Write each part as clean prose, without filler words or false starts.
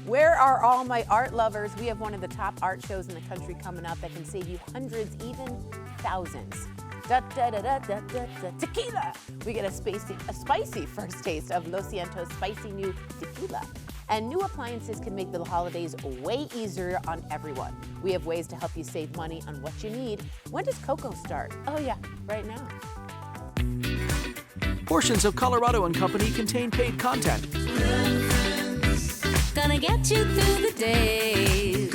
Where are all my art lovers? We have one of the top art shows in the country coming up that can save you hundreds, even thousands. Tequila! We get a spicy first taste of Lo Ciento's spicy new tequila. And new appliances can make the holidays way easier on everyone. We have ways to help you save money on what you need. When does cocoa start? Oh yeah, right now. Portions of Colorado and Company contain paid content. Gonna get you through the day.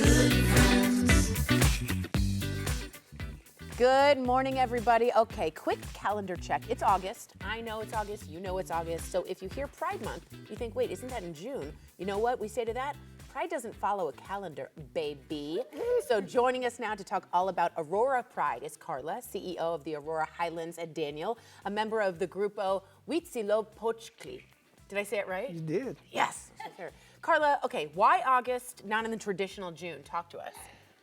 Good morning, everybody. Okay, quick calendar check. It's August. I know it's August. You know it's August. So if you hear Pride Month, you think, wait, isn't that in June? You know what we say to that? Pride doesn't follow a calendar, baby. So joining us now to talk all about Aurora Pride is Carla, CEO of the Aurora Highlands, and Daniel, a member of the Grupo Huitzilopochtli. Did I say it right? You did. Yes. Carla, okay, why August, not in the traditional June? Talk to us.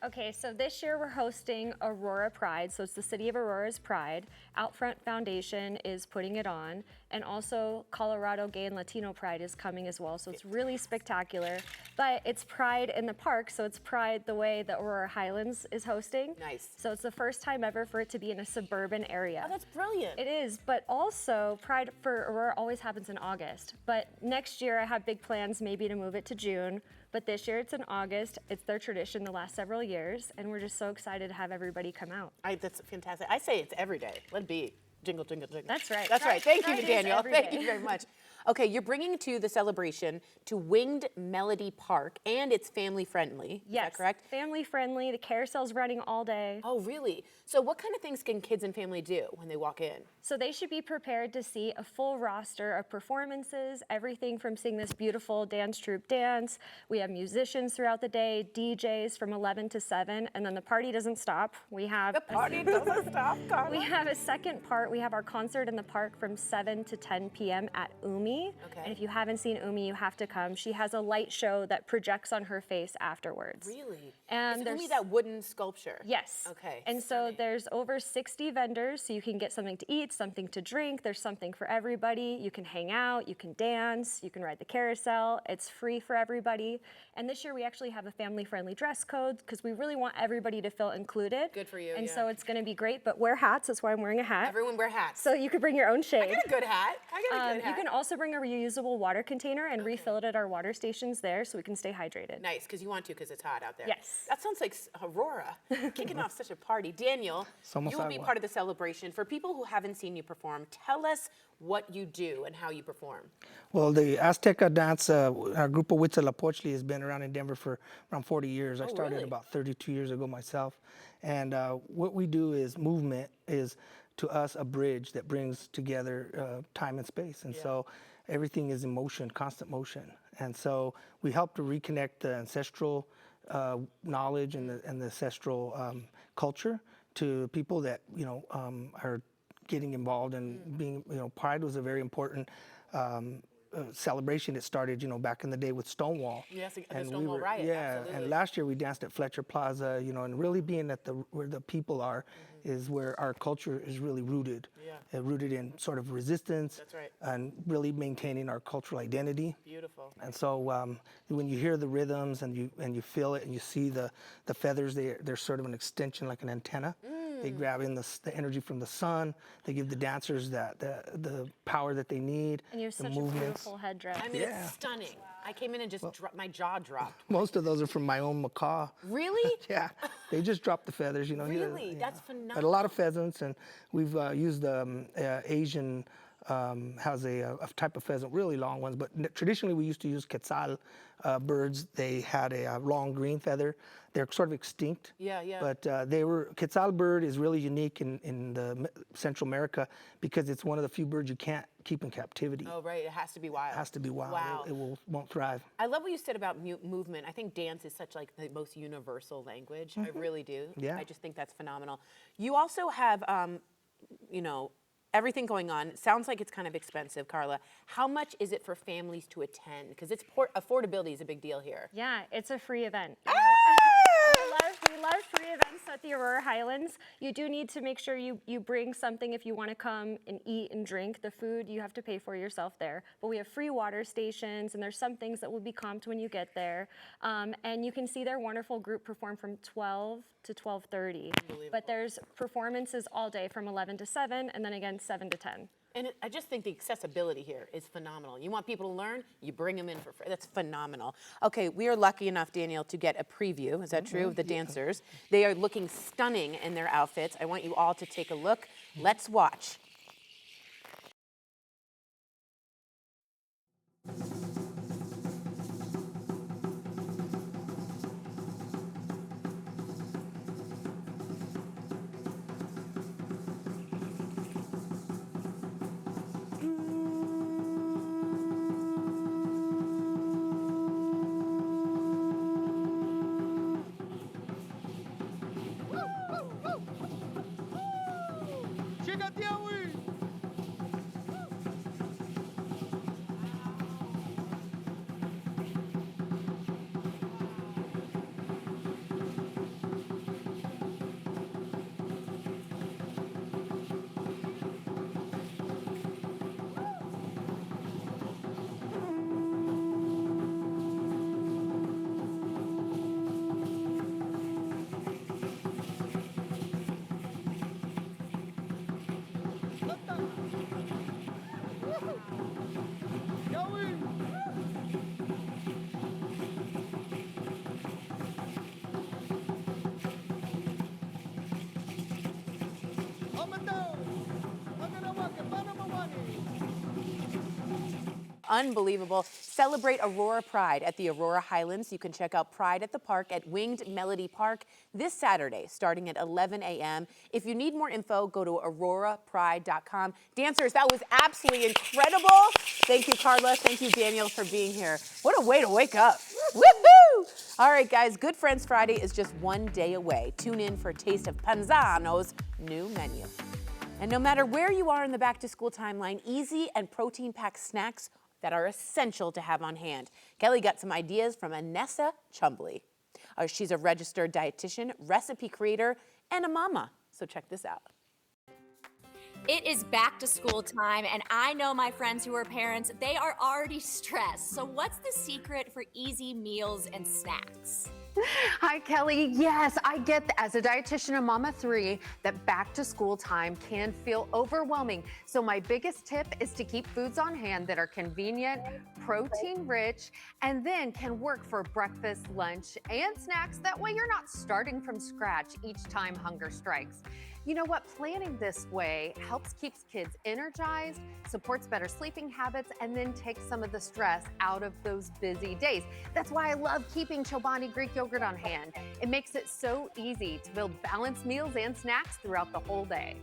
Okay, so this year we're hosting Aurora Pride, so it's the City of Aurora's Pride. Outfront Foundation is putting it on, and also Colorado Gay and Latino Pride is coming as well, so it's really spectacular. But it's Pride in the park, so it's Pride the way the Aurora Highlands is hosting. Nice. So it's the first time ever for it to be in a suburban area. Oh, that's brilliant. It is, but also Pride for Aurora always happens in August. But next year I have big plans maybe to move it to June. But this year it's in August. It's their tradition the last several years, and we're just so excited to have everybody come out. That's fantastic. I say it's every day. Let it be. Jingle, jingle, jingle. That's right. That's right. Thank you, Fridays Daniel. every Thank day. you very much. Okay, you're bringing to the celebration to Winged Melody Park, and it's family friendly. Yes, Is that correct? family friendly. The carousel's running all day. Oh, really? So what kind of things can kids and family do when they walk in? So they should be prepared to see a full roster of performances, everything from seeing this beautiful dance troupe dance. We have musicians throughout the day, DJs from 11 to 7, and then the party doesn't stop. We have The party doesn't stop, Carla. We have a second part. We have our concert in the park from 7 to 10 p.m. at Umi. Okay. And if you haven't seen Umi, you have to come. She has a light show that projects on her face afterwards. Really? And Is there's Umi that wooden sculpture? Yes. Okay. And so there's over 60 vendors, so you can get something to eat, something to drink. There's something for everybody. You can hang out, you can dance, you can ride the carousel. It's free for everybody. And this year we actually have a family-friendly dress code because we really want everybody to feel included. Good for you, And yeah. so it's going to be great, but wear hats. That's why I'm wearing a hat. Everyone wear hats. So you could bring your own shade. I got a good hat. I got a good hat. You can also bring a reusable water container and refill it at our water stations there so we can stay hydrated. Nice, because you want to, because it's hot out there. Yes. That sounds like Aurora kicking off such a party. Daniel, you will be part of the celebration. For people who haven't seen you perform, tell us what you do and how you perform. Well, the Azteca dance, our Grupo Huitzilopochtli has been around in Denver for around 40 years. I started really? about 32 years ago myself. And what we do is movement is, to us, a bridge that brings together time and space. And so everything is in motion, constant motion. And so we help to reconnect the ancestral knowledge and the ancestral culture to people that, are getting involved and being, Pride was a very important celebration. It started, back in the day with Stonewall. Yes, the and Stonewall riot, Yeah, absolutely. and last year we danced at Fletcher Plaza, and really being at where the people are is where our culture is really rooted. Yeah. Rooted in sort of resistance. That's right. And really maintaining our cultural identity. Beautiful. And so when you hear the rhythms and you feel it and you see the feathers, they're sort of an extension, like an antenna. They grab in the energy from the sun. They give the dancers the power that they need. And you have the such movements. a beautiful headdress. I mean, Yeah. it's stunning. I came in and just my jaw dropped. Most of those are from my own macaw. Really? Yeah, they just drop the feathers, Really? Yeah. That's But phenomenal. a lot of pheasants, and we've used Asian has a type of pheasant, really long ones. But traditionally, we used to use quetzal birds. They had a long green feather. They're sort of extinct. Yeah, yeah. But quetzal bird is really unique in the Central America because it's one of the few birds you can't keep in captivity. Oh, right. It has to be wild. It has to be wild. Wow. It won't thrive. I love what you said about movement. I think dance is such like the most universal language. I really do. Yeah. I just think that's phenomenal. You also have, everything going on. Sounds like it's kind of expensive, Carla. How much is it for families to attend? Because affordability is a big deal here. Yeah, it's a free event. love free events at the Aurora Highlands. You do need to make sure you bring something if you want to come and eat and drink. The food you have to pay for yourself there. But we have free water stations, and there's some things that will be comped when you get there. And you can see their wonderful group perform from 12 to 12:30. But there's performances all day from 11 to 7, and then again 7 to 10. And I just think the accessibility here is phenomenal. You want people to learn, you bring them in for free. That's phenomenal. Okay, we are lucky enough, Daniel, to get a preview, is that true, of the dancers. They are looking stunning in their outfits. I want you all to take a look. Let's watch. Unbelievable. Celebrate Aurora Pride at the Aurora Highlands. You can check out Pride at the Park at Winged Melody Park this Saturday, starting at 11 a.m. If you need more info, go to aurorapride.com. Dancers, that was absolutely incredible. Thank you, Carla. Thank you, Daniel, for being here. What a way to wake up. Woohoo! All right, guys, Good Friends Friday is just one day away. Tune in for a taste of Panzano's new menu. And no matter where you are in the back-to-school timeline, easy and protein-packed snacks that are essential to have on hand. Kelly got some ideas from Anessa Chumbley. She's a registered dietitian, recipe creator, and a mama. So check this out. It is back to school time, and I know my friends who are parents, they are already stressed. So what's the secret for easy meals and snacks? Hi, Kelly. Yes, I get that as a dietitian and mama 3 that back to school time can feel overwhelming. So my biggest tip is to keep foods on hand that are convenient, protein rich, and then can work for breakfast, lunch, and snacks. That way you're not starting from scratch each time hunger strikes. You know what? Planning this way helps keep kids energized, supports better sleeping habits, and then takes some of the stress out of those busy days. That's why I love keeping Chobani Greek yogurt on hand. It makes it so easy to build balanced meals and snacks throughout the whole day.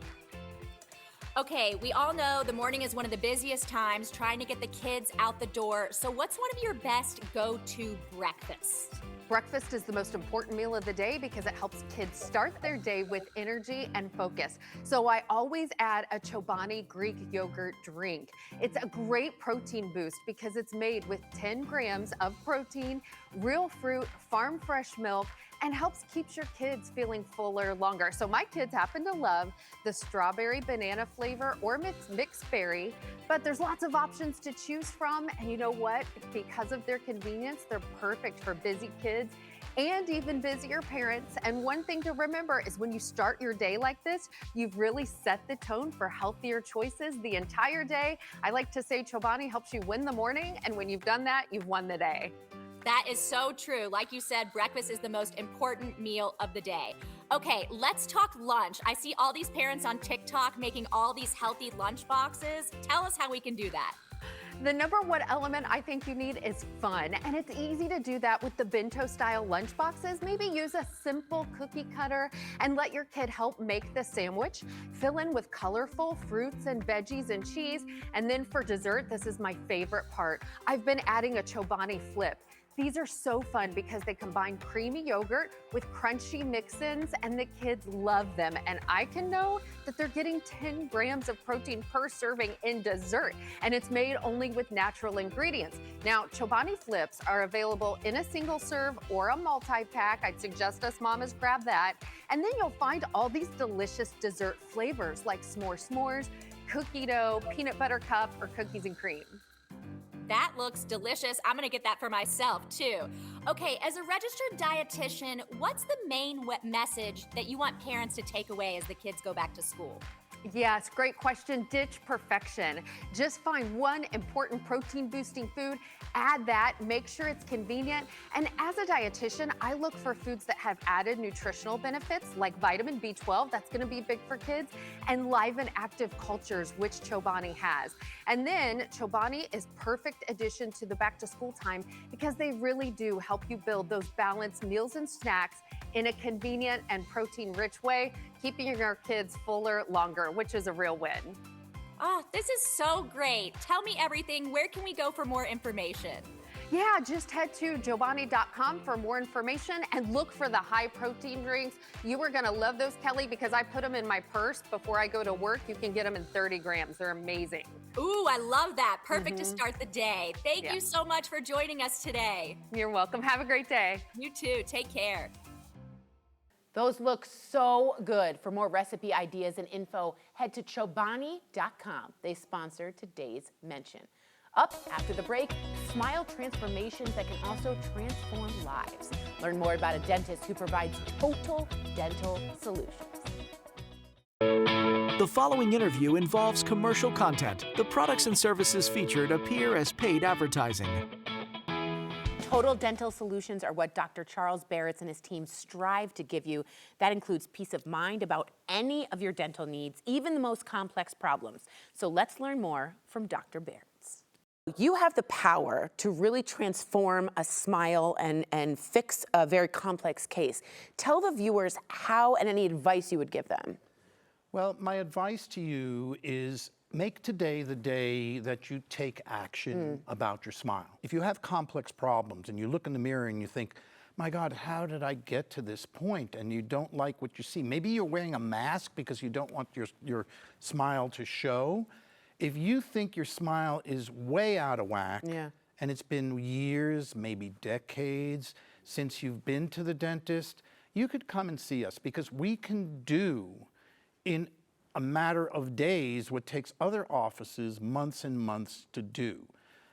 Okay, we all know the morning is one of the busiest times trying to get the kids out the door. So what's one of your best go-to breakfasts? Breakfast is the most important meal of the day because it helps kids start their day with energy and focus. So I always add a Chobani Greek yogurt drink. It's a great protein boost because it's made with 10 grams of protein, real fruit, farm fresh milk, and helps keep your kids feeling fuller longer. So my kids happen to love the strawberry banana flavor or mixed berry, but there's lots of options to choose from. And you know what? Because of their convenience, they're perfect for busy kids and even busier parents. And one thing to remember is when you start your day like this, you've really set the tone for healthier choices the entire day. I like to say Chobani helps you win the morning, and when you've done that, you've won the day. That is so true. Like you said, breakfast is the most important meal of the day. Okay, let's talk lunch. I see all these parents on TikTok making all these healthy lunch boxes. Tell us how we can do that. The number one element I think you need is fun, and it's easy to do that with the bento style lunch boxes. Maybe use a simple cookie cutter and let your kid help make the sandwich. Fill in with colorful fruits and veggies and cheese. And then for dessert, this is my favorite part. I've been adding a Chobani flip. These are so fun because they combine creamy yogurt with crunchy mix-ins, and the kids love them. And I can know that they're getting 10 grams of protein per serving in dessert, and it's made only with natural ingredients. Now, Chobani Flips are available in a single serve or a multi-pack. I'd suggest us mamas grab that. And then you'll find all these delicious dessert flavors like s'mores, cookie dough, peanut butter cup, or cookies and cream. That looks delicious. I'm gonna get that for myself too. Okay, as a registered dietitian, what's the main message that you want parents to take away as the kids go back to school? Yes, great question. Ditch perfection. Just find one important protein boosting food, add that, make sure it's convenient. And as a dietitian, I look for foods that have added nutritional benefits like vitamin B12, that's gonna be big for kids, and live and active cultures, which Chobani has. And then Chobani is perfect addition to the back to school time because they really do help you build those balanced meals and snacks in a convenient and protein-rich way, keeping your kids fuller longer, which is a real win. Oh, this is so great. Tell me everything. Where can we go for more information? Yeah, just head to Chobani.com for more information and look for the high protein drinks. You are gonna love those, Kelly, because I put them in my purse before I go to work. You can get them in 30 grams. They're amazing. Ooh, I love that. Perfect to start the day. Thank you so much for joining us today. You're welcome. Have a great day. You too. Take care. Those look so good. For more recipe ideas and info, head to Chobani.com. They sponsor today's mention. Up after the break, smile transformations that can also transform lives. Learn more about a dentist who provides total dental solutions. The following interview involves commercial content. The products and services featured appear as paid advertising. Total dental solutions are what Dr. Charles Barretts and his team strive to give you. That includes peace of mind about any of your dental needs, even the most complex problems. So let's learn more from Dr. Barretts. You have the power to really transform a smile and fix a very complex case. Tell the viewers how and any advice you would give them. Well, my advice to you is make today the day that you take action about your smile. If you have complex problems and you look in the mirror and you think, my God, how did I get to this point? And you don't like what you see. Maybe you're wearing a mask because you don't want your smile to show. If you think your smile is way out of whack, and it's been years, maybe decades since you've been to the dentist, you could come and see us because we can do in a matter of days what takes other offices months and months to do.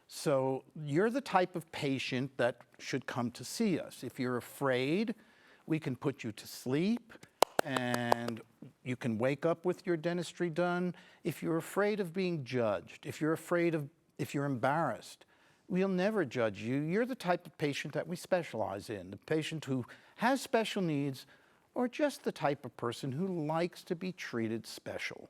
So you're the type of patient that should come to see us. If you're afraid, we can put you to sleep and you can wake up with your dentistry done. If you're afraid of being judged, if you're embarrassed, we'll never judge you. You're the type of patient that we specialize in, the patient who has special needs or just the type of person who likes to be treated special.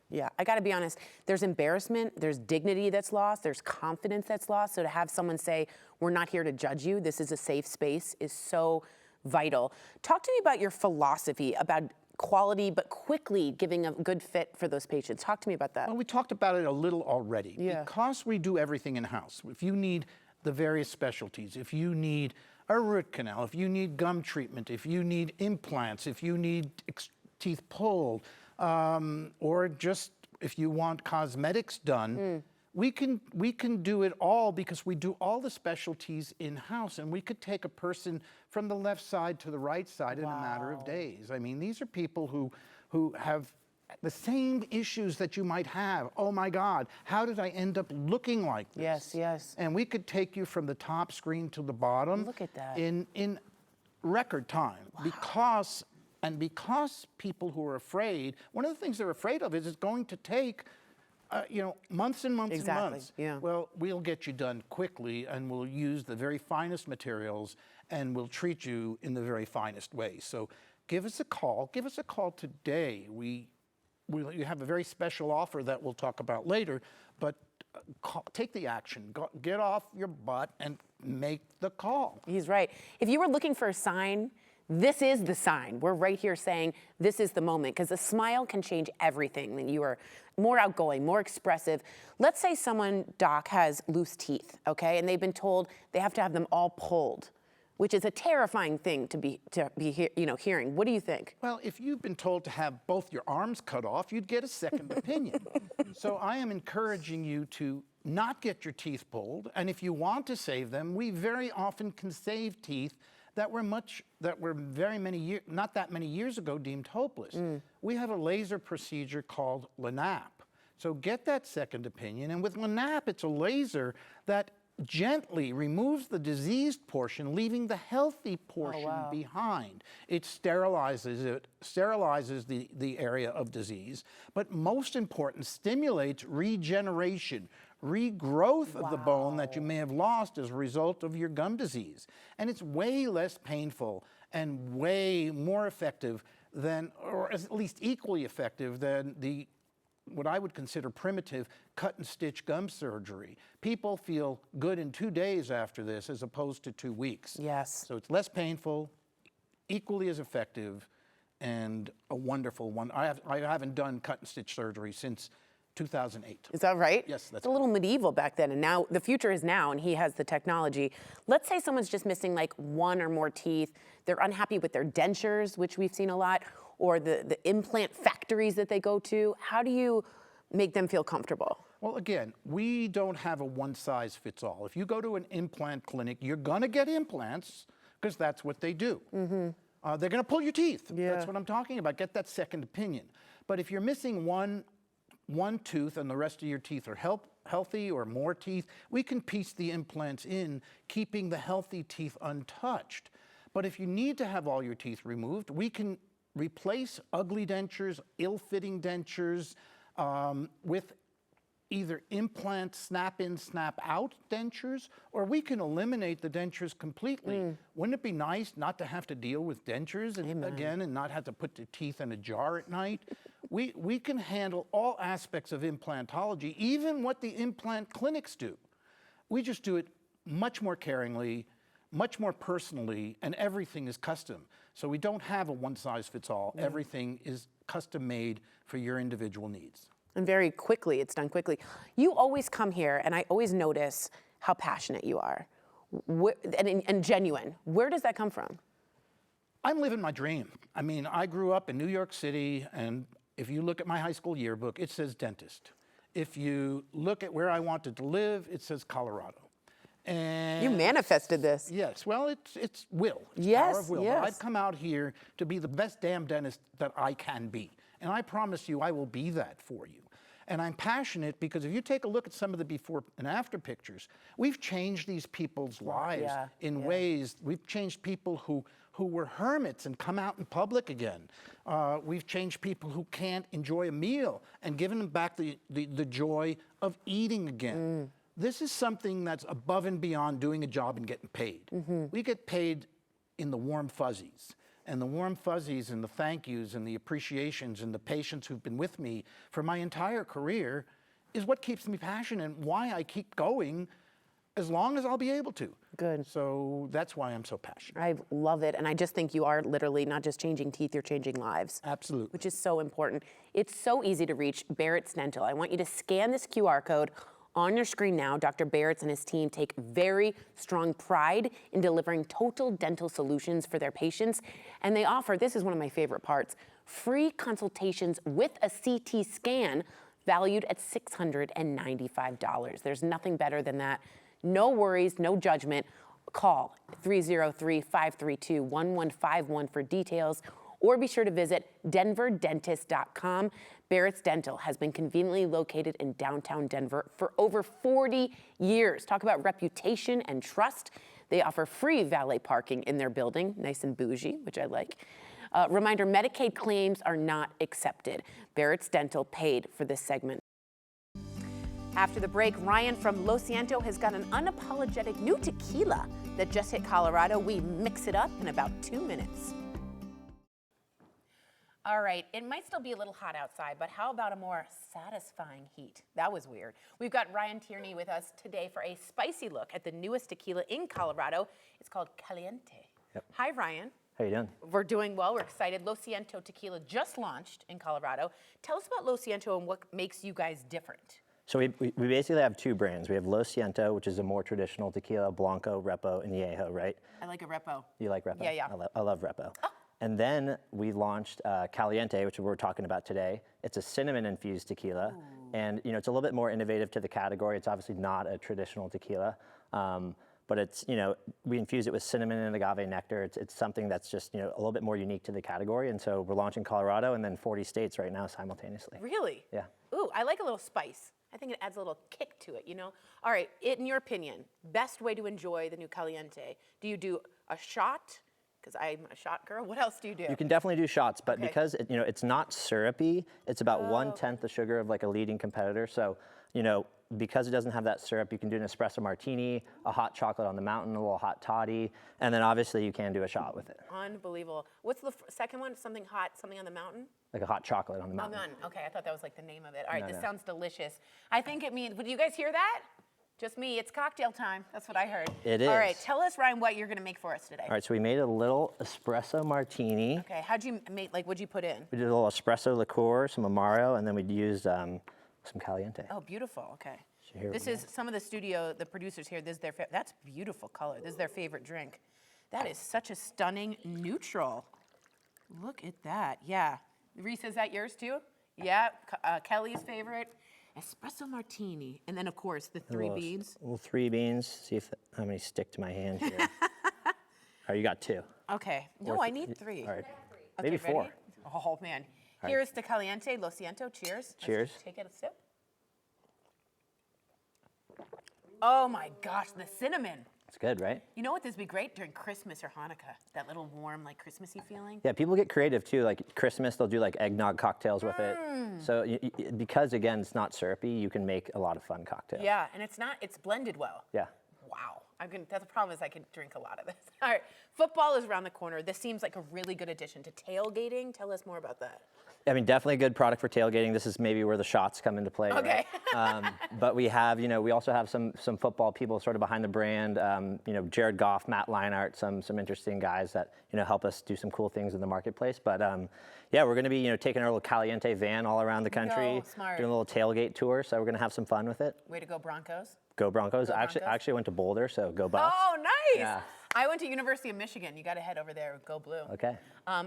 Yeah, I gotta be honest, there's embarrassment, there's dignity that's lost, there's confidence that's lost. So to have someone say, we're not here to judge you, this is a safe space, is so vital. Talk to me about your philosophy about quality, but quickly giving a good fit for those patients. Talk to me about that. Well, we talked about it a little already. Because we do everything in-house, if you need the various specialties, if you need a root canal, if you need gum treatment, if you need implants, if you need teeth pulled, or just if you want cosmetics done, we can do it all because we do all the specialties in-house, and we could take a person from the left side to the right side in a matter of days. I mean, these are people who have the same issues that you might have. Oh my God, how did I end up looking like this? Yes, yes. And we could take you from the top screen to the bottom. Look at that. In record time. Because people who are afraid, one of the things they're afraid of is it's going to take months and months and months. Well, we'll get you done quickly, and we'll use the very finest materials, and we'll treat you in the very finest way. So give us a call. Give us a call today. You have a very special offer that we'll talk about later, but take the action. Get off your butt and make the call. He's right. If you were looking for a sign this is the sign. We're right here saying this is the moment, because a smile can change everything. When you are more outgoing, more expressive. Let's say someone, doc, has loose teeth, okay, and they've been told they have to have them all pulled, which is a terrifying thing to be hearing. What do you think? Well, if you've been told to have both your arms cut off, you'd get a second opinion. So I am encouraging you to not get your teeth pulled, and if you want to save them, we very often can save teeth that were not that many years ago deemed hopeless. We have a laser procedure called LANAP. So get that second opinion, and with LANAP, it's a laser that gently removes the diseased portion, leaving the healthy portion behind. It sterilizes the area of disease, but most important, stimulates regeneration, regrowth of the bone that you may have lost as a result of your gum disease. And it's way less painful and way more effective than, or at least equally effective than what I would consider primitive cut and stitch gum surgery. People feel good in 2 days after this as opposed to 2 weeks. Yes. So it's less painful, equally as effective, and a wonderful one. I haven't done cut and stitch surgery since 2008. Is that right? Yes, that's It's a little medieval back then, and now the future is now, and he has the technology. Let's say someone's just missing like one or more teeth. They're unhappy with their dentures, which we've seen a lot, or the implant factories that they go to. How do you make them feel comfortable? Well, again, we don't have a one-size-fits-all. If you go to an implant clinic, you're gonna get implants because that's what they do. They're gonna pull your teeth. Yeah. That's what I'm talking about. Get that second opinion. But if you're missing one tooth and the rest of your teeth are healthy, or more teeth, we can piece the implants in, keeping the healthy teeth untouched. But if you need to have all your teeth removed, we can replace ugly dentures, ill-fitting dentures, with either implant snap-in, snap-out dentures, or we can eliminate the dentures completely. Wouldn't it be nice not to have to deal with dentures again, and not have to put the teeth in a jar at night? We can handle all aspects of implantology, even what the implant clinics do. We just do it much more caringly, much more personally, and everything is custom. So we don't have a one-size-fits-all. Everything is custom-made for your individual needs. And very quickly, it's done quickly. You always come here, and I always notice how passionate you are, and genuine. Where does that come from? I'm living my dream. I mean, I grew up in New York City, and if you look at my high school yearbook, it says dentist. If you look at where I wanted to live, it says Colorado. And You manifested this. yes, well, it's will. It's Yes, power of will. yes. But I've come out here to be the best damn dentist that I can be. And I promise you, I will be that for you. And I'm passionate because if you take a look at some of the before and after pictures, we've changed these people's lives in ways. We've changed people who were hermits and come out in public again. We've changed people who can't enjoy a meal and given them back the joy of eating again. This is something that's above and beyond doing a job and getting paid. We get paid in the warm fuzzies. And the warm fuzzies and the thank yous and the appreciations and the patients who've been with me for my entire career is what keeps me passionate and why I keep going as long as I'll be able to. Good. So that's why I'm so passionate. I love it, and I just think you are literally not just changing teeth, you're changing lives. Absolutely. Which is so important. It's so easy to reach Barrett's Dental. I want you to scan this QR code on your screen now. Dr. Barrett's and his team take very strong pride in delivering total dental solutions for their patients, and they offer, this is one of my favorite parts, free consultations with a CT scan valued at $695. There's nothing better than that. No worries, no judgment. Call 303-532-1151 for details, or be sure to visit denverdentist.com. Barrett's Dental has been conveniently located in downtown Denver for over 40 years. Talk about reputation and trust. They offer free valet parking in their building, nice and bougie, which I like. Reminder, Medicaid claims are not accepted. Barrett's Dental paid for this segment. After the break, Ryan from Lo Ciento has got an unapologetic new tequila that just hit Colorado. We mix it up in about 2 minutes. All right, it might still be a little hot outside, but how about a more satisfying heat? That was weird. We've got Ryan Tierney with us today for a spicy look at the newest tequila in Colorado. It's called Caliente. Yep. Hi, Ryan. How you doing? We're doing well. We're excited. Lo Ciento Tequila just launched in Colorado. Tell us about Lo Ciento and what makes you guys different. So we basically have two brands. We have Lo Ciento, which is a more traditional tequila, Blanco, Repo, and Viejo, right? I like a Repo. You like Repo? Yeah, yeah. I love Repo. Oh. And then we launched Caliente, which we're talking about today. It's a cinnamon-infused tequila. Ooh. And it's a little bit more innovative to the category. It's obviously not a traditional tequila. But it's, we infuse it with cinnamon and agave nectar. It's something that's just, a little bit more unique to the category. And so we're launching Colorado and then 40 states right now simultaneously. Really? Yeah. Ooh, I like a little spice. I think it adds a little kick to it, All right, in your opinion, best way to enjoy the new Caliente? Do you do a shot? Because I'm a shot girl. What else do you do? You can definitely do shots, but because it's not syrupy, it's about 1/10 the sugar of like a leading competitor. So, because it doesn't have that syrup, you can do an espresso martini, a hot chocolate on the mountain, a little hot toddy, and then obviously you can do a shot with it. Unbelievable. What's the second one? Something hot, something on the mountain? Like a hot chocolate on the mountain. Okay, I thought that was like the name of it. All right, this sounds delicious. I think it means, do you guys hear that? Just me, it's cocktail time. That's what I heard. It is. All right, tell us, Ryan, what you're gonna make for us today. All right, so we made a little espresso martini. Okay, how'd you make, what'd you put in? We did a little espresso liqueur, some Amaro, and then we used some Caliente. Oh, beautiful, okay. So this is some of the producers here, this is their, that's beautiful color. This is their favorite drink. That is such a stunning neutral. Look at that, yeah. Reese, is that yours too? Yeah, Kelly's favorite. Espresso martini, and then of course the three beans. Little 3 beans. See how many stick to my hand here. All right, you got 2. Okay. No, I need 3. All right. Okay, Maybe 4. ready? Oh man. Here's the Caliente, Lo Ciento. Cheers. Cheers. Let's take it a sip. Oh my gosh, the cinnamon. It's good, right? You know what? This would be great during Christmas or Hanukkah. That little warm, like Christmassy feeling. Yeah, people get creative too. Like Christmas, they'll do like eggnog cocktails with it. So because again, it's not syrupy, you can make a lot of fun cocktails. Yeah, and it's blended well. Yeah. Wow. That's the problem is I could drink a lot of this. All right, football is around the corner. This seems like a really good addition to tailgating. Tell us more about that. I mean, definitely a good product for tailgating. This is maybe where the shots come into play. Okay. Right? But we have, we also have some football people sort of behind the brand. Jared Goff, Matt Leinart, some interesting guys that help us do some cool things in the marketplace. But yeah, we're going to be taking our little Caliente van all around the country, smart. doing a little tailgate tour. So we're going to have some fun with it. Way to go, Broncos. Go Broncos. Go Broncos. I actually went to Boulder, so go Buffs. Oh, nice. Yeah. I went to University of Michigan. You got to head over there. Go Blue. Okay.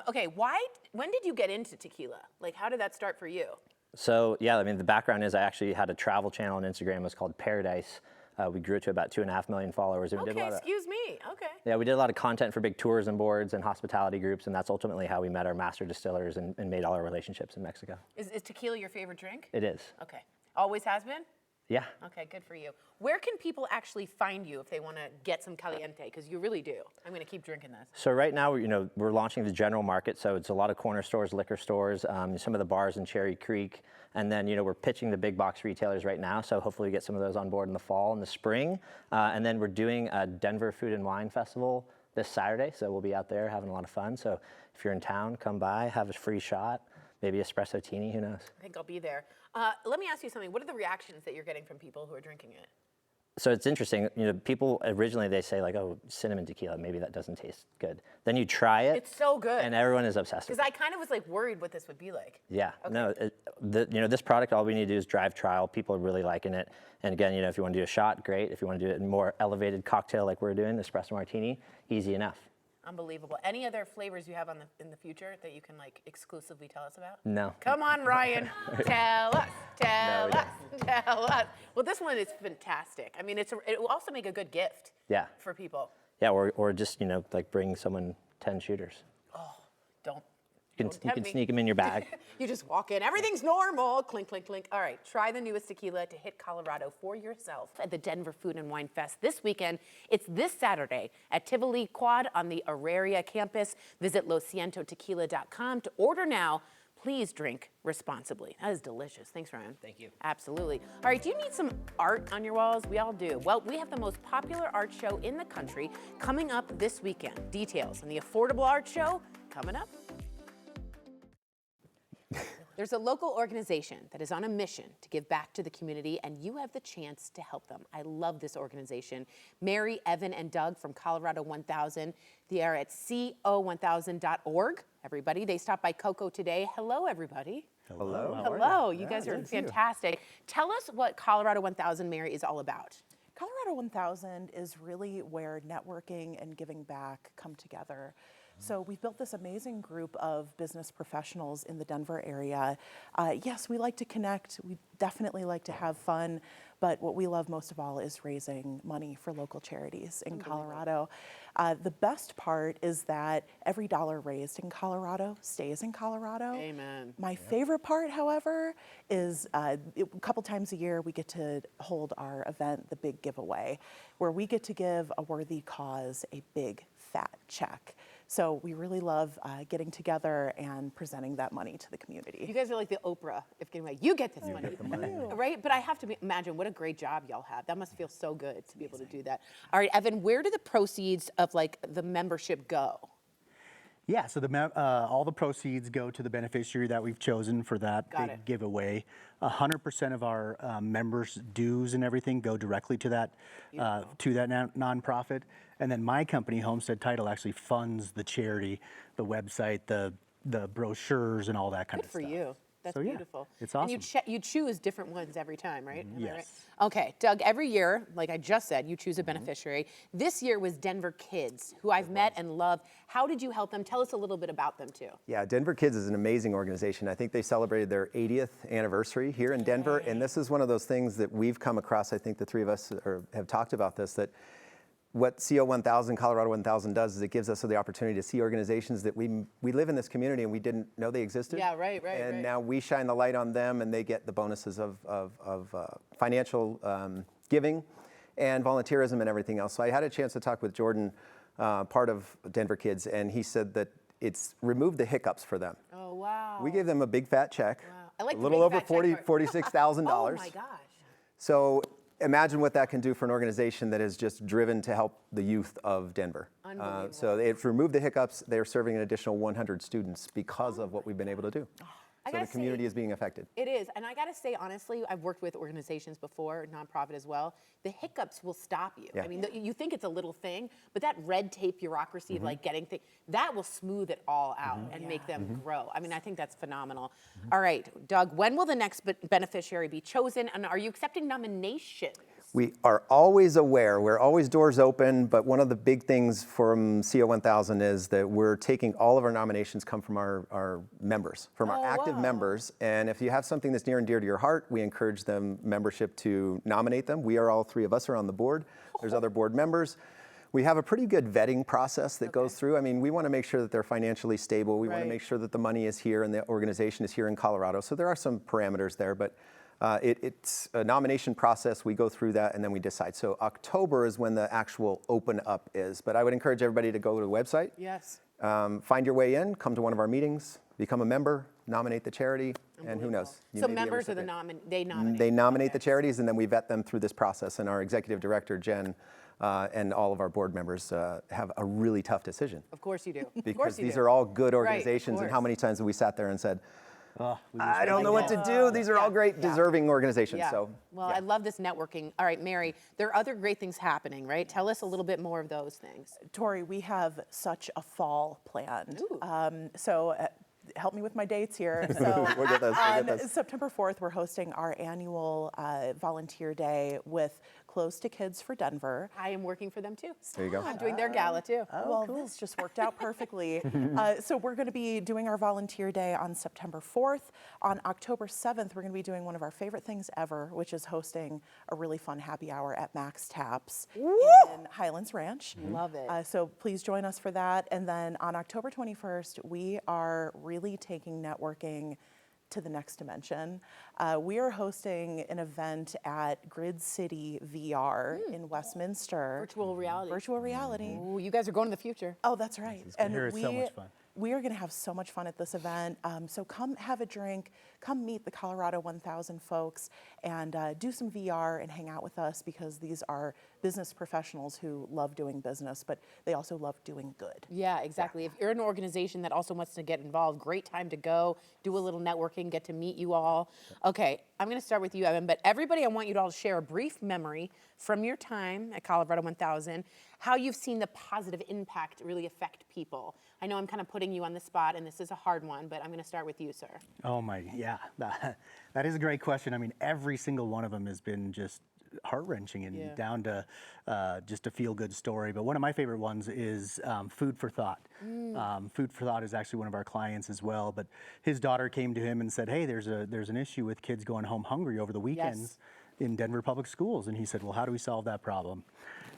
Okay. When did you get into tequila? Like, how did that start for you? So yeah, I mean, the background is I actually had a travel channel on Instagram. It was called Paradise. We grew it to about 2.5 million followers. And we did a lot of, excuse me. Okay. Yeah, we did a lot of content for big tourism boards and hospitality groups, and that's ultimately how we met our master distillers and made all our relationships in Mexico. Is tequila your favorite drink? It is. Okay. Always has been? Yeah. Okay, good for you. Where can people actually find you if they want to get some Caliente? Because you really do. I'm going to keep drinking this. So right now, we're launching the general market. So it's a lot of corner stores, liquor stores, some of the bars in Cherry Creek. And then, we're pitching the big box retailers right now. So hopefully we get some of those on board in the fall and the spring. And then we're doing a Denver Food and Wine Festival this Saturday. So we'll be out there having a lot of fun. So if you're in town, come by, have a free shot, maybe espresso tini, who knows? I think I'll be there. Let me ask you something. What are the reactions that you're getting from people who are drinking it? So it's interesting, people originally they say like, oh, cinnamon tequila, maybe that doesn't taste good. Then you try it. It's so good. And everyone is obsessed with it. Because I kind of was like worried what this would be like. Yeah, Okay. no, this product, all we need to do is drive trial. People are really liking it. And again, if you want to do a shot, great. If you want to do it in a more elevated cocktail like we're doing, espresso martini, easy enough. Unbelievable. Any other flavors you have in the future that you can like exclusively tell us about? No. Come on, Ryan. Tell us. Tell No, us. Tell us. Well, this one is fantastic. I mean, it will also make a good gift. Yeah. For people. Yeah, or just like bring someone 10 shooters. Oh, don't. You can sneak them in your bag. You just walk in, everything's normal, clink, clink, clink. All right, try the newest tequila to hit Colorado for yourself at the Denver Food and Wine Fest this weekend. It's this Saturday at Tivoli Quad on the Aurora campus. Visit locientotequila.com to order now. Please drink responsibly. That is delicious. Thanks, Ryan. Thank you. Absolutely. All right, do you need some art on your walls? We all do. Well, we have the most popular art show in the country coming up this weekend. Details on the Affordable Art Show coming up. There's a local organization that is on a mission to give back to the community, and you have the chance to help them. I love this organization. Mary, Evan, and Doug from Colorado 1000. They are at CO1000.org. Everybody, they stopped by Coco today. Hello, everybody. Hello. Hello. You guys are fantastic. Tell us what Colorado 1000, Mary, is all about. Colorado 1000 is really where networking and giving back come together. So we've built this amazing group of business professionals in the Denver area. Yes, we like to connect. We definitely like to have fun. But what we love most of all is raising money for local charities in Colorado. The best part is that every dollar raised in Colorado stays in Colorado. Amen. My favorite part, however, is a couple times a year we get to hold our event, the Big Giveaway, where we get to give a worthy cause a big fat check. So we really love getting together and presenting that money to the community. You guys are like the Oprah, if getting away. You get this money. Right? But I have to imagine what a great job y'all have. That must feel so good to be able to do that. All right, Evan, where do the proceeds of like the membership go? Yeah, so all the proceeds go to the beneficiary that we've chosen for that big giveaway. 100% of our members' dues and everything go directly to that nonprofit. And then my company, Homestead Title, actually funds the charity, the website, the brochures, and all that kind of stuff. Good for you. That's So, yeah, beautiful. it's awesome. And you choose different ones every time, right? Am I right? Yes. Okay, Doug, every year, like I just said, you choose a beneficiary. This year was Denver Kids, who I've met and love. How did you help them? Tell us a little bit about them, too. Yeah, Denver Kids is an amazing organization. I think they celebrated their 80th anniversary here in Denver, and this is one of those things that we've come across. I think the three of us have talked about this, that what CO1000, Colorado 1000 does is it gives us the opportunity to see organizations that we live in this community and we didn't know they existed. Yeah, right. And now we shine the light on them and they get the bonuses of financial giving and volunteerism and everything else. So I had a chance to talk with Jordan, part of Denver Kids, and he said that it's removed the hiccups for them. Oh, wow. We gave them a big fat check, I like a the little big over fat check part. $46,000. Oh, my gosh. So imagine what that can do for an organization that is just driven to help the youth of Denver. Unbelievable. So they've removed the hiccups. They're serving an additional 100 students because of what we've been able to do. So the community is being affected. It is, and I got to say, honestly, I've worked with organizations before, nonprofit as well. The hiccups will stop you. Yeah. I mean, you think it's a little thing, but that red tape bureaucracy of like getting things, that will smooth it all out and make them grow. I mean, I think that's phenomenal. All right, Doug, when will the next beneficiary be chosen, and are you accepting nominations? We are always aware, we're always doors open, but one of the big things from CO1000 is that we're taking all of our nominations come from our members, from our active members. And if you have something that's near and dear to your heart, we encourage them, membership, to nominate them. We are all three of us are on the board. There's other board members. We have a pretty good vetting process that goes through. I mean, we want to make sure that they're financially stable. We want to make sure that the money is here and the organization is here in Colorado. So there are some parameters there, but it's a nomination process. We go through that and then we decide. So October is when the actual open up is. But I would encourage everybody to go to the website. Yes. Find your way in, come to one of our meetings, become a member, nominate the charity, and who knows? So members are they nominate? They nominate the charities and then we vet them through this process. And our executive director, Jen, and all of our board members have a really tough decision. Of course you do. Because these are all good organizations. And how many times have we sat there and said, I don't know what to do. These are all great, deserving organizations. Yeah. So, well, I love this networking. All right, Mary, there are other great things happening, right? Tell us a little bit more of those things. Tori, we have such a fall planned. Help me with my dates here. So We'll get those. on September 4th, we're hosting our annual volunteer day with Close to Kids for Denver. I am working for them too. There you go. I'm doing their gala too. Well, this just worked out perfectly. So we're going to be doing our volunteer day on September 4th. On October 7th, we're going to be doing one of our favorite things ever, which is hosting a really fun happy hour at Max Taps in Highlands Ranch. Love it. So please join us for that. And then on October 21st, we are really taking networking to the next dimension. We are hosting an event at Grid City VR in Westminster. Virtual reality. Virtual reality. Ooh, you guys are going to the future. Oh, that's right. I hear it's so much fun. we are going to have so much fun at this event. So come have a drink, come meet the Colorado 1000 folks, and do some VR and hang out with us, because these are business professionals who love doing business, but they also love doing good. Yeah, exactly. If you're an organization that also wants to get involved, great time to go, do a little networking, get to meet you all. Okay, I'm going to start with you, Evan, but everybody, I want you to all share a brief memory from your time at Colorado 1000, how you've seen the positive impact really affect people. I know I'm kind of putting you on the spot, and this is a hard one, but I'm going to start with you, sir. Oh my, yeah, that is a great question. I mean, every single one of them has been just heart-wrenching and down to just a feel-good story. But one of my favorite ones is Food for Thought. Food for Thought is actually one of our clients as well. But his daughter came to him and said, hey, there's an issue with kids going home hungry over the weekends in Denver public schools. And he said, well, how do we solve that problem?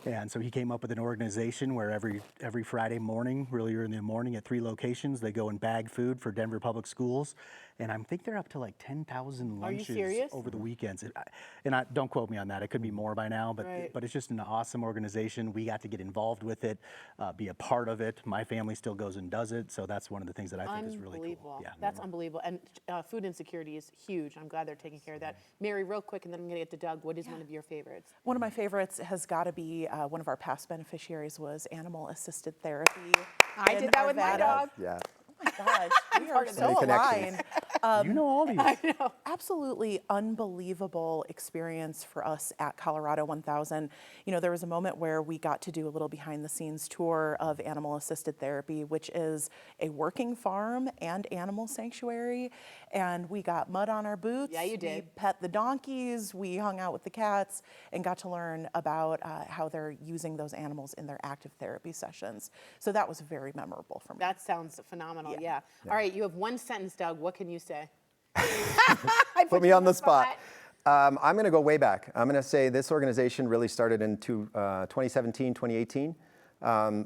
And so he came up with an organization where every Friday morning, really early in the morning at 3 locations, they go and bag food for Denver public schools. And I think they're up to like 10,000 lunches over the weekends. Don't quote me on that. It could be more by now, but it's just an awesome organization. We got to get involved with it, be a part of it. My family still goes and does it. So that's one of the things that I think is really cool. Yeah, that's unbelievable. And food insecurity is huge. I'm glad they're taking care of that. Mary, real quick, and then I'm going to get to Doug. What is one of your favorites? One of my favorites has got to be one of our past beneficiaries was animal-assisted therapy. I did that with my dog. Yeah. Oh my gosh, we are so aligned. You know all these. I know. Absolutely unbelievable experience for us at Colorado 1000. You know, there was a moment where we got to do a little behind-the-scenes tour of animal-assisted therapy, which is a working farm and animal sanctuary. And we got mud on our boots. Yeah, you did. We pet the donkeys. We hung out with the cats and got to learn about how they're using those animals in their active therapy sessions. So that was very memorable for me. That sounds phenomenal. Yeah. All right, you have one sentence, Doug. What can you say? Put me on the spot. I'm going to go way back. I'm going to say this organization really started in 2017, 2018.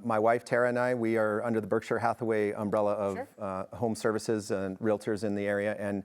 My wife, Tara, and I, we are under the Berkshire Hathaway umbrella of home services and realtors in the area. And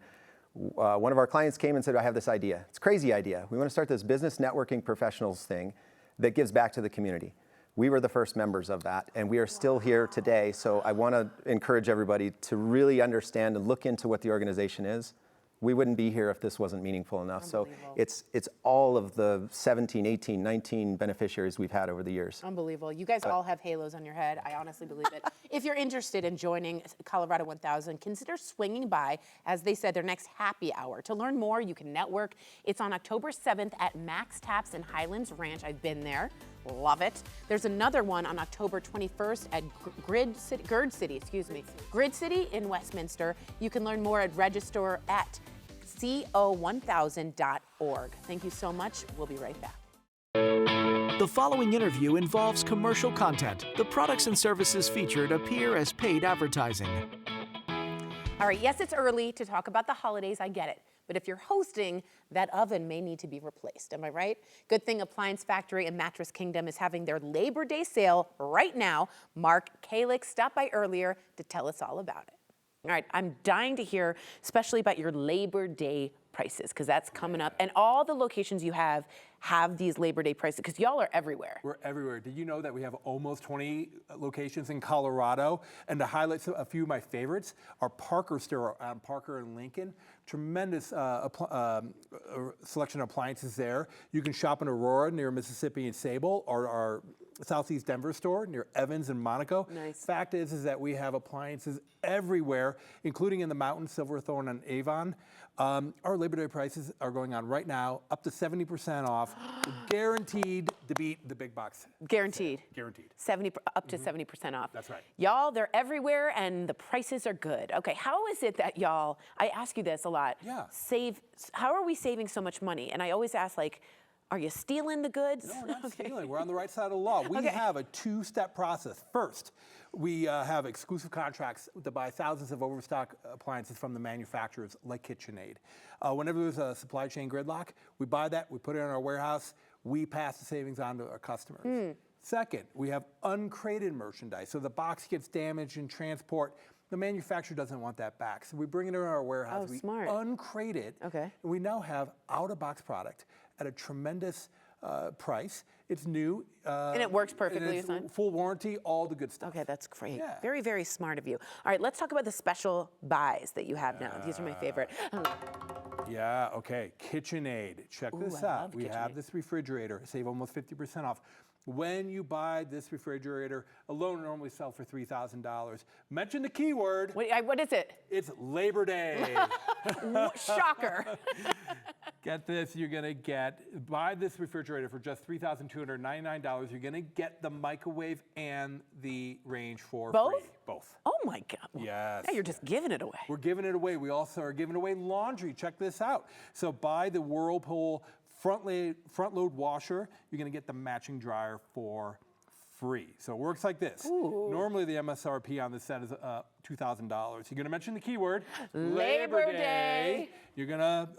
one of our clients came and said, I have this idea. It's a crazy idea. We want to start this business networking professionals thing that gives back to the community. We were the first members of that, and we are still here today. So I want to encourage everybody to really understand and look into what the organization is. We wouldn't be here if this wasn't meaningful enough. So it's all of the 17, 18, 19 beneficiaries we've had over the years. Unbelievable. You guys all have halos on your head. I honestly believe it. If you're interested in joining Colorado 1000, consider swinging by, as they said, their next happy hour. To learn more, you can network. It's on October 7th at Max Taps in Highlands Ranch. I've been there. Love it. There's another one on October 21st at Grid City in Westminster. You can learn more at register at co1000.org. Thank you so much. We'll be right back. The following interview involves commercial content. The products and services featured appear as paid advertising. All right, yes, it's early to talk about the holidays. I get it. But if you're hosting, that oven may need to be replaced. Am I right? Good thing Appliance Factory and Mattress Kingdom is having their Labor Day sale right now. Mark Kalik stopped by earlier to tell us all about it. All right, I'm dying to hear, especially about your Labor Day prices, because that's coming up. And all the locations you have these Labor Day prices, because y'all are everywhere. We're everywhere. Did you know that we have almost 20 locations in Colorado? And to highlight a few of my favorites, our Parker store on Parker and Lincoln. Tremendous selection of appliances there. You can shop in Aurora near Mississippi and Sable, or our Southeast Denver store near Evans and Monaco. Nice. Fact is that we have appliances everywhere, including in the mountains, Silverthorne and Avon. Our Labor Day prices are going on right now, up to 70% off, guaranteed to beat the big box. Guaranteed. Guaranteed. Up to 70% off. That's right. Y'all, they're everywhere and the prices are good. Okay, how is it that y'all, I ask you this a lot, how are we saving so much money? And I always ask, like, are you stealing the goods? No, we're not stealing. We're on the right side of the law. We have a two-step process. First, we have exclusive contracts to buy thousands of overstock appliances from the manufacturers like KitchenAid. Whenever there's a supply chain gridlock, we buy that, we put it in our warehouse, we pass the savings on to our customers. Second, we have uncrated merchandise. So the box gets damaged in transport. The manufacturer doesn't want that back. So we bring it in our warehouse, we uncrate it, and we now have out-of-box product at a tremendous price. It's new. And it works perfectly, It's you said? full warranty, all the good stuff. Okay, that's great. Yeah. Very, very smart of you. All right, let's talk about the special buys that you have now. These are my favorite. Yeah, okay. KitchenAid. Check this I out. love We have KitchenAid. this refrigerator. Save almost 50% off. When you buy this refrigerator, alone normally sell for $3,000. Mention the keyword. Wait, what is it? It's Labor Day. Shocker. Get this, you're gonna buy this refrigerator for just $3,299. You're gonna get the microwave and the range for Both? free. Both. Oh my God. Yes. Now you're just giving it away. We're giving it away. We also are giving away laundry. Check this out. So buy the Whirlpool front load washer. You're gonna get the matching dryer for free. So it works like this. Ooh. Normally the MSRP on this set is $2,000. You're gonna mention the keyword Labor Day. You're gonna,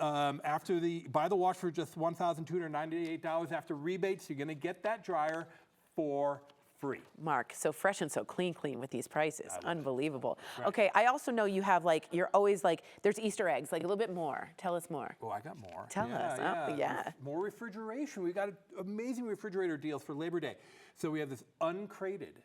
buy the wash for just $1,298 after rebates, you're gonna get that dryer for free. Mark, so fresh and so clean with these prices. Unbelievable. Right. Okay, I also know you have you're always there's Easter eggs, a little bit more. Tell us more. Oh, I got more. Tell us. Oh, yeah. More refrigeration. We got amazing refrigerator deals for Labor Day. So we have this uncrated,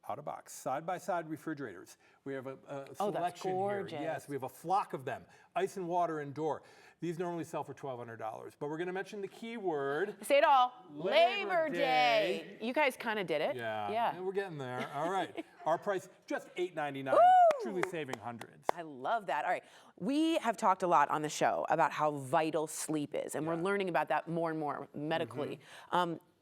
out of box, side-by-side refrigerators. We have a Oh, that's selection gorgeous. here. Yes, we have a flock of them. Ice and water and door. These normally sell for $1,200, but we're going to mention the keyword. Say it all. Labor Day. You guys kind of did it. Yeah, and we're getting there. All right. Our price, just $8.99. Truly saving hundreds. I love that. All right. We have talked a lot on the show about how vital sleep is, and we're learning about that more and more medically.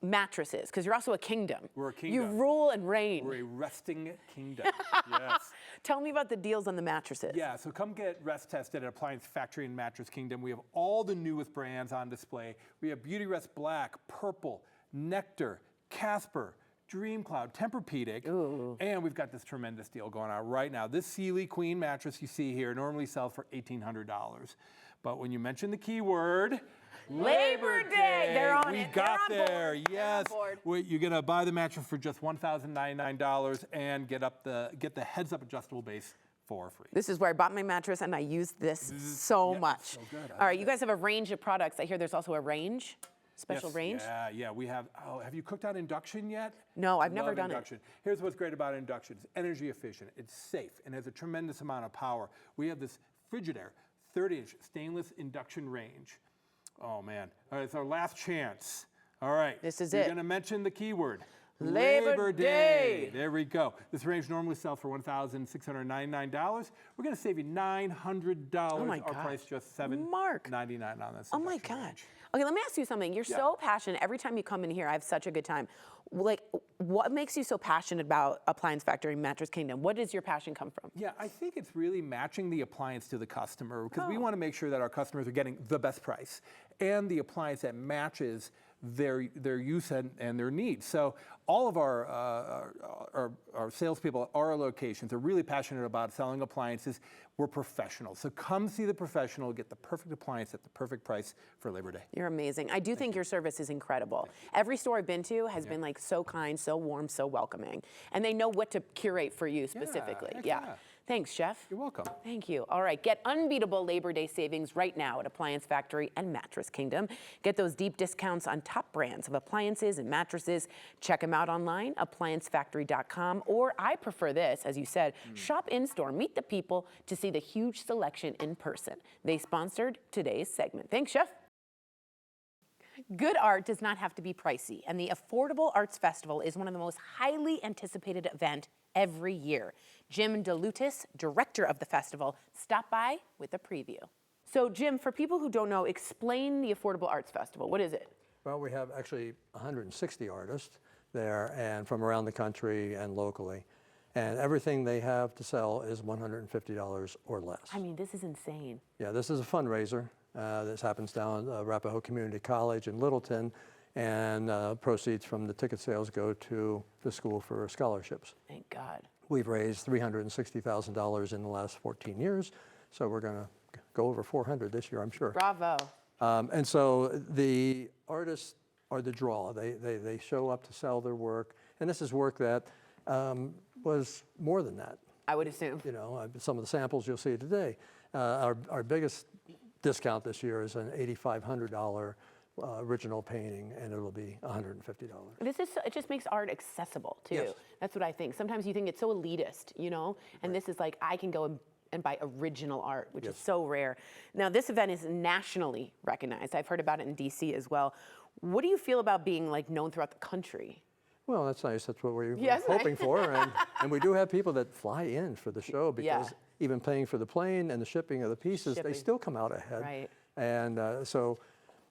Mattresses, because you're also a kingdom. We're a kingdom. You rule and reign. We're a resting kingdom. Yes. Tell me about the deals on the mattresses. Yeah, so come get rest tested at Appliance Factory and Mattress Kingdom. We have all the newest brands on display. We have Beauty Rest Black, Purple, Nectar, Casper, Dream Cloud, Tempur-Pedic, and we've got this tremendous deal going on right now. This Sealy Queen mattress you see here normally sells for $1,800. But when you mention the keyword Labor Day, they're on we it. got They're on there. board. They're Yes, on board. you're gonna buy the mattress for just $1,099 and get the heads-up adjustable base for free. This is where I bought my mattress, and I used this so much. So good. All right, you guys have a range of products. I hear there's also a range, special Yes, range. Yeah, we have. Oh, have you cooked on induction yet? No, I've never Love done induction. Here's what's great about induction. It's energy efficient, it's safe, and has a tremendous amount of power. We have this Frigidaire 30-inch stainless induction range. Oh, man. All right, it's our last chance. All right. This is You're it. going to mention the keyword. Labor Day. There we go. This range normally sells for $1,699. We're going to save you $900. Oh my Our gosh. price just $799 Mark. on this. Oh my induction God. range. Okay, let me ask you something. You're so passionate. Every time you come in here, I have such a good time. What makes you so passionate about Appliance Factory and Mattress Kingdom? What does your passion come from? Yeah, I think it's really matching the appliance to the customer because we want to make sure that our customers are getting the best price and the appliance that matches their use and their needs. So all of our salespeople at our locations are really passionate about selling appliances. We're professionals. So come see the professional, get the perfect appliance at the perfect price for Labor Day. You're amazing. I do think your service is incredible. Every store I've been to has been so kind, so warm, so welcoming. And they know what to curate for you specifically. heck yeah. Thanks, Chef. You're welcome. Thank you. All right, get unbeatable Labor Day savings right now at Appliance Factory and Mattress Kingdom. Get those deep discounts on top brands of appliances and mattresses. Check them out online, appliancefactory.com, or I prefer this, as you said, shop in-store, meet the people to see the huge selection in person. They sponsored today's segment. Thanks, Chef. Good art does not have to be pricey, and the Affordable Arts Festival is one of the most highly anticipated events every year. Jim DeLutis, director of the festival, stopped by with a preview. So Jim, for people who don't know, explain the Affordable Arts Festival. What is it? Well, we have actually 160 artists there and from around the country and locally. And everything they have to sell is $150 or less. I mean, this is insane. Yeah, this is a fundraiser. This happens down at Arapahoe Community College in Littleton, and proceeds from the ticket sales go to the school for scholarships. Thank God. We've raised $360,000 in the last 14 years, so we're going to go over 400 this year, I'm sure. Bravo. And so the artists are the draw. They show up to sell their work, and this is work that was more than that. I would assume. You know, some of the samples you'll see today. Our biggest discount this year is an $8,500 original painting, and it'll be $150. It just makes art accessible too. Yes. That's what I think. Sometimes you think it's so elitist, you know, and this is like, I can go and buy original art, which is so rare. Now, this event is nationally recognized. I've heard about it in DC as well. What do you feel about being like known throughout the country? Well, that's nice. That's what we're Yes, hoping for. And we do have people that fly in for the show because even paying for the plane and the shipping of the pieces, they still come out ahead. Right. And so,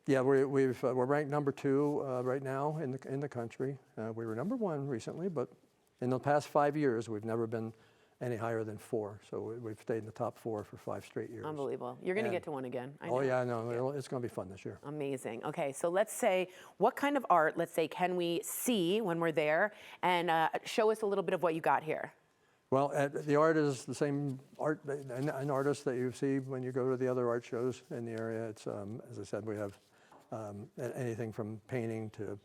yeah, we're ranked number 2 right now in the country. We were number 1 recently, but in the past 5 years, we've never been any higher than 4. So we've stayed in the top 4 for 5 straight years. Unbelievable. You're going to get to 1 again. I know. Oh, yeah, no, it's going to be fun this year. Amazing. Okay, so let's say, what kind of art, let's say, can we see when we're there? And show us a little bit of what you got here. Well, the art is the same art, an artist that you see when you go to the other art shows in the area. It's, as I said, we have anything from painting to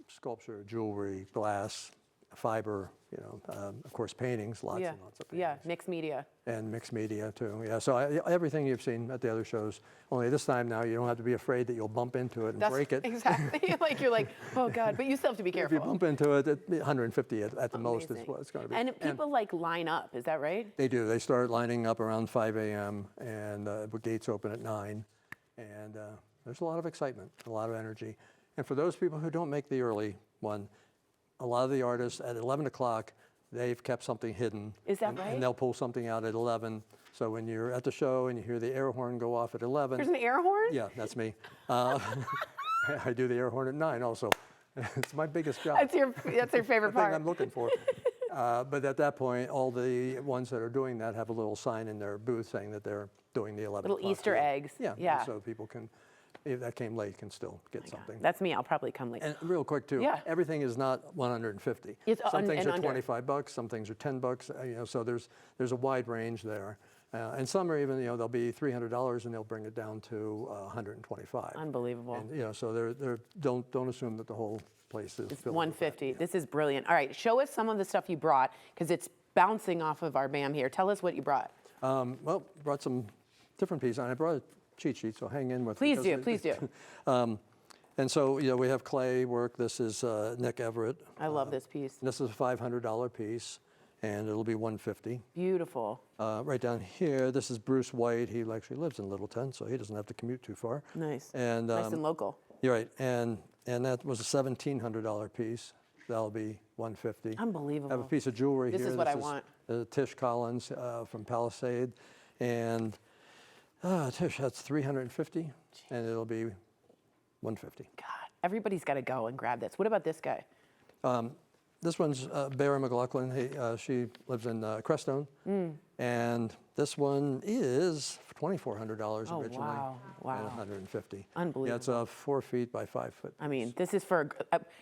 sculpture, jewelry, glass, fiber, you know, of course, paintings, lots and lots of paintings. Yeah, mixed media. And mixed media, too. Yeah, so everything you've seen at the other shows, only this time now you don't have to be afraid that you'll bump into it and break it. Exactly. Like, you're like, oh, God, but you still have to be careful. If you bump into it, 150 at the most is what it's going to be. And people, like, line up, is that right? They do. They start lining up around 5 a.m., and the gates open at 9. And there's a lot of excitement, a lot of energy. And for those people who don't make the early one, a lot of the artists at 11 o'clock, they've kept something hidden. Is that right? And they'll pull something out at 11. So when you're at the show and you hear the air horn go off at 11. There's an air horn? Yeah, that's me. I do the air horn at 9 also. It's my biggest job. That's your favorite part. Thing I'm looking for. But at that point, all the ones that are doing that have a little sign in their booth saying that they're doing the 11 Little Easter eggs. Yeah. So people can, if that came late, can still get something. That's me. I'll probably come late. And real quick too, everything is not 150. Some things are $25, some things are $10. You know, so there's a wide range there, and some are even, you know, they'll be $300 and they'll bring it down to $125. Unbelievable. And you know, so don't assume that the whole place is filled. 150. This is brilliant. All right, show us some of the stuff you brought because it's bouncing off of our BAM here. Tell us what you brought. Well, brought some different pieces, and I brought a cheat sheet, so hang in with me. Please do. And so, you know, we have clay work. This is Nick Everett. I love this piece. This is a $500 piece, and it'll be $150. Beautiful. Right down here, this is Bruce White. He actually lives in Littleton, so he doesn't have to commute too far. Nice. And nice and local. You're right. And that was a $1,700 piece. That'll be $150. Unbelievable. I have a piece of jewelry here. This is what I want. Tish Collins from Palisade, and Tish, that's $350, and it'll be $150. God, everybody's got to go and grab this. What about this guy? This one's Barry McLaughlin. She lives in Crestone, and this one is $2,400 originally. Wow. And $150. Unbelievable. Yeah, it's 4 feet by 5 foot. I mean, this is for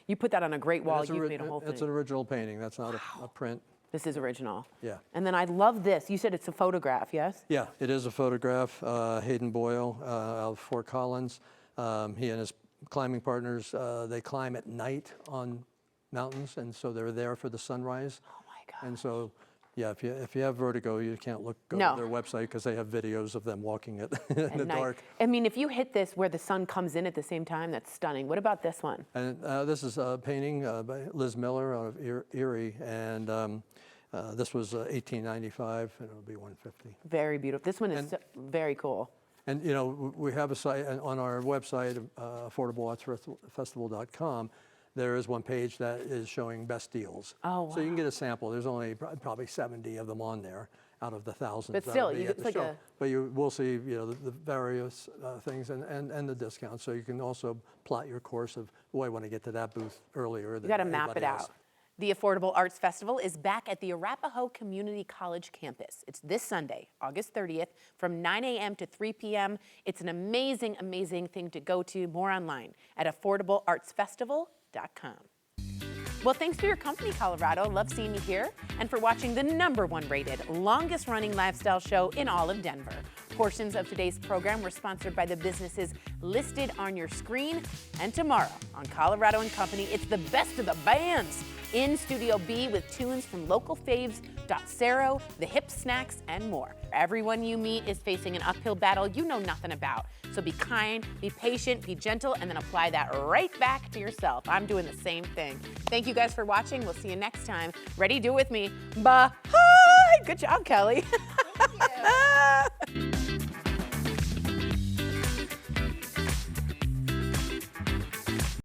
you put that on a great wall. You made a whole thing. It's an original painting. That's not a print. This is original. Yeah. And then I love this. You said it's a photograph, yes? Yeah, it is a photograph. Hayden Boyle out of Fort Collins. He and his climbing partners, they climb at night on mountains, and so they're there for the sunrise. Oh my God. And so, yeah, if you have vertigo, you can't go to their website because they have videos of them walking it in the dark. I mean, if you hit this where the sun comes in at the same time, that's stunning. What about this one? And this is a painting by Liz Miller out of Erie, and this was $1,895, and it'll be $150. Very beautiful. This one is very cool. And you know, we have a site on our website, AffordableArtsFestival.com. There is one page that is showing best deals. Oh, wow. So you can get a sample. There's only probably 70 of them on there out of the thousands. But still, it's like But you will see, you know, the various things and the discounts. So you can also plot your course of, oh, I want to get to that booth earlier. You got to map it out. The Affordable Arts Festival is back at the Arapahoe Community College campus. It's this Sunday, August 30th, from 9 a.m. to 3 p.m. It's an amazing, amazing thing to go to. More online at affordableartsfestival.com. Well, thanks for your company, Colorado. Love seeing you here. And for watching the #1 rated, longest running lifestyle show in all of Denver. Portions of today's program were sponsored by the businesses listed on your screen. And tomorrow on Colorado & Company, it's the best of the bands in Studio B with tunes from local faves, Dotsero, The Hip Snacks, and more. Everyone you meet is facing an uphill battle you know nothing about. So be kind, be patient, be gentle, and then apply that right back to yourself. I'm doing the same thing. Thank you guys for watching. We'll see you next time. Ready? Do it with me. Bye. Good job, Kelly. Thank you.